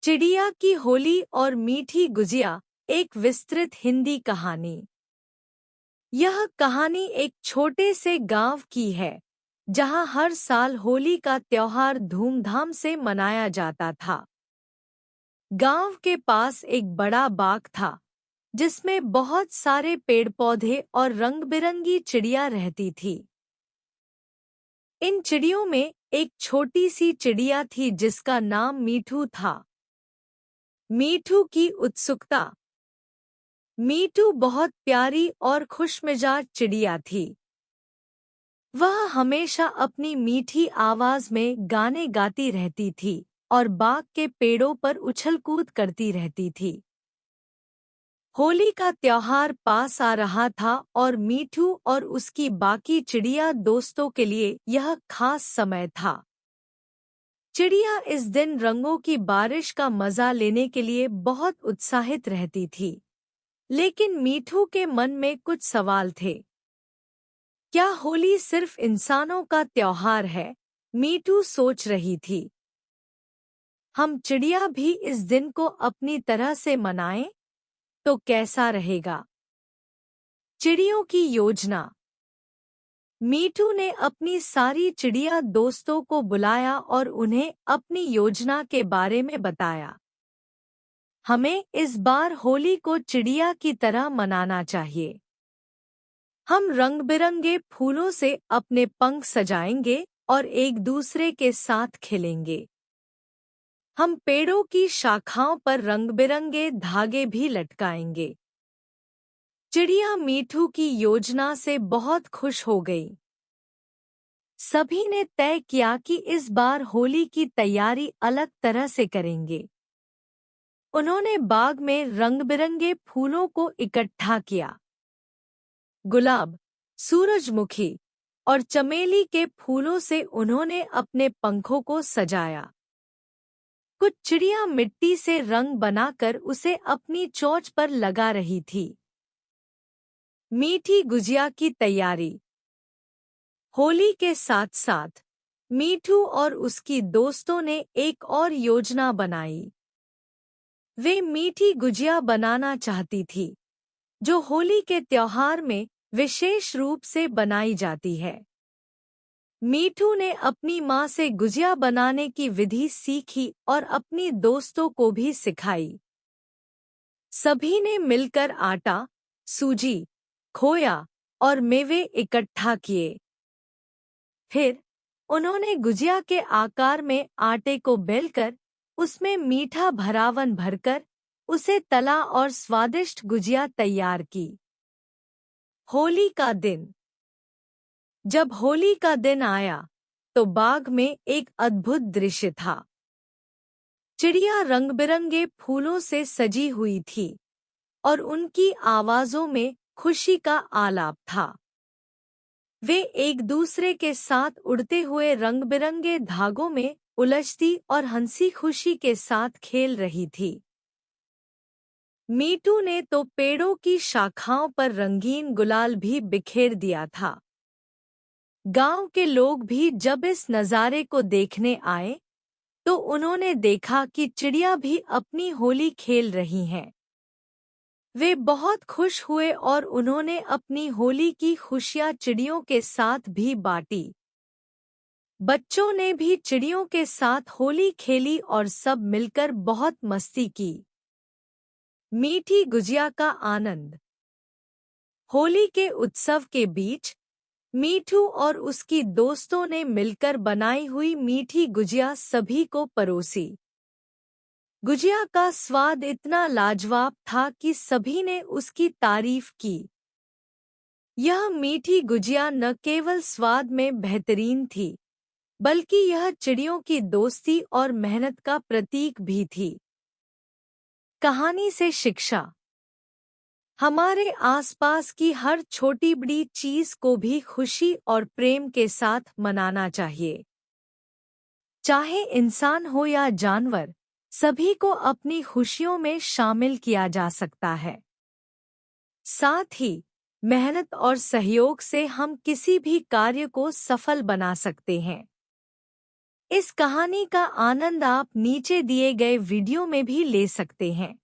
चिड़िया की होली और मीठी गुजिया, एक विस्तृत हिंदी कहानी। यह कहानी एक छोटे से गांव की है, जहां हर साल होली का त्योहार धूमधाम से मनाया जाता था। गांव के पास एक बड़ा बाग था, जिसमें बहुत सारे पेड़-पौधे और रंग-बिरंगी चिड़िया रहती थी। इन चिड़ियों में एक छोटी सी चिड़िया थी जिसका नाम मीठू था। मीठू की उत्सुकता। मीठू बहुत प्यारी और खुशमिजाज चिड़िया थी। वह हमेशा अपनी मीठी आवाज में गाने गाती रहती थी और बाग के पेड़ों पर उछल-कूद करती रहती थी। होली का त्योहार पास आ रहा था और मीठू और उसकी बाकी चिड़िया दोस्तों के लिए यह खास समय था। चिड़िया इस दिन रंगों की बारिश का मजा लेने के लिए बहुत उत्साहित रहती थी। लेकिन मीठू के मन में कुछ सवाल थे। क्या होली सिर्फ इंसानों का त्योहार है? मीठू सोच रही थी। हम चिड़िया भी इस दिन को अपनी तरह से मनाएं, तो कैसा रहेगा? चिड़ियों की योजना। मीठू ने अपनी सारी चिड़िया दोस्तों को बुलाया और उन्हें अपनी योजना के बारे में बताया। हमें इस बार होली को चिड़िया की तरह मनाना चाहिए। हम रंग-बिरंगे फूलों से अपने पंख सजाएंगे और एक दूसरे के साथ खेलेंगे। हम पेड़ों की शाखाओं पर रंग-बिरंगे धागे भी लटकाएंगे। चिड़िया मीठू की योजना से बहुत खुश हो गई। सभी ने तय किया कि इस बार होली की तैयारी अलग तरह से करेंगे। उन्होंने बाग में रंग-बिरंगे फूलों को इकट्ठा किया। गुलाब, सूरजमुखी और चमेली के फूलों से उन्होंने अपने पंखों को सजाया। कुछ चिड़िया मिट्टी से रंग बनाकर उसे अपनी चोंच पर लगा रही थी। मीठी गुजिया की तैयारी। होली के साथ-साथ मीठू और उसकी दोस्तों ने एक और योजना बनाई। वे मीठी गुजिया बनाना चाहती थी, जो होली के त्योहार में विशेष रूप से बनाई जाती है। मीठू ने अपनी माँ से गुजिया बनाने की विधि सीखी और अपनी दोस्तों को भी सिखाई। सभी ने मिलकर आटा, सूजी, खोया और मेवे इकट्ठा किए। फिर उन्होंने गुजिया के आकार में आटे को बेलकर उसमें मीठा भरावन भरकर उसे तला और स्वादिष्ट गुजिया तैयार की। होली का दिन। जब होली का दिन आया, तो बाग में एक अद्भुत दृश्य था। चिड़िया रंग-बिरंगे फूलों से सजी हुई थी और उनकी आवाज़ों में खुशी का आलाप था। वे एक दूसरे के साथ उड़ते हुए रंग-बिरंगे धागों में उलझती और हंसी खुशी के साथ खेल रही थी। मीठू ने तो पेड़ों की शाखाओं पर रंगीन गुलाल भी बिखेर दिया था। गांव के लोग भी जब इस नज़ारे को देखने आए, तो उन्होंने देखा कि चिड़िया भी अपनी होली खेल रही हैं। वे बहुत खुश हुए और उन्होंने अपनी होली की खुशियाँ चिड़ियों के साथ भी बांटी। बच्चों ने भी चिड़ियों के साथ होली खेली और सब मिलकर बहुत मस्ती की। मीठी गुजिया का आनंद। होली के उत्सव के बीच मीठू और उसकी दोस्तों ने मिलकर बनाई हुई मीठी गुजिया सभी को परोसी। गुजिया का स्वाद इतना लाजवाब था कि सभी ने उसकी तारीफ की। यह मीठी गुजिया न केवल स्वाद में बेहतरीन थी, बल्कि यह चिड़ियों की दोस्ती और मेहनत का प्रतीक भी थी। कहानी से शिक्षा। हमारे आसपास की हर छोटी-बड़ी चीज को भी खुशी और प्रेम के साथ मनाना चाहिए। चाहे इंसान हो या जानवर, सभी को अपनी खुशियों में शामिल किया जा सकता है। साथ ही मेहनत और सहयोग से हम किसी भी कार्य को सफल बना सकते हैं। इस कहानी का आनंद आप नीचे दिए गए वीडियो में भी ले सकते हैं।